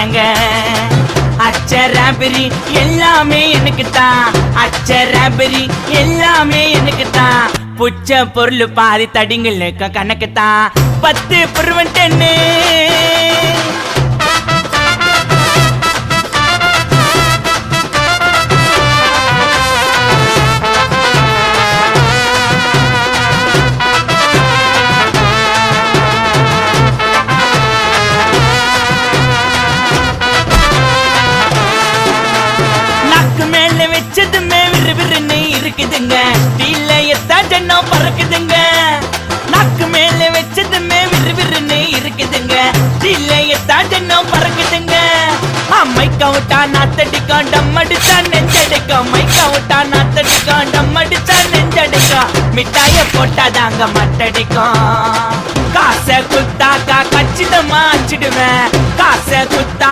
தாங்க. அச்சராபெரி எல்லாமே எனக்கு தான், அச்சராபெரி எல்லாமே எனக்கு தான். புச்ச பொருள் பாதி தடிங்களுக்கு கணக்கு தான், 10 பொருவன் 10. வச்சதுமே விறுவிறுன்னு இருக்குதுங்க, டீல எத்தா ஜன்னம் பறக்குதுங்க. நாக்கு மேல வச்சதுமே விறுவிறுன்னு இருக்குதுங்க, டீல எத்தா ஜன்னம் பறக்குதுங்க. மைக்கா விட்டா நாத்தடிக்கும், டம் அடிச்சா நெஞ்சடிக்கும். மைக்கா விட்டா நாத்தடிக்கும், டம் அடிச்சா நெஞ்சடிக்கும். மிட்டாய போட்டாதாங்க மட்டடிக்கும். காசை குத்தாக்கா கச்சிதமா அச்சிடுவேன், காசை குத்தா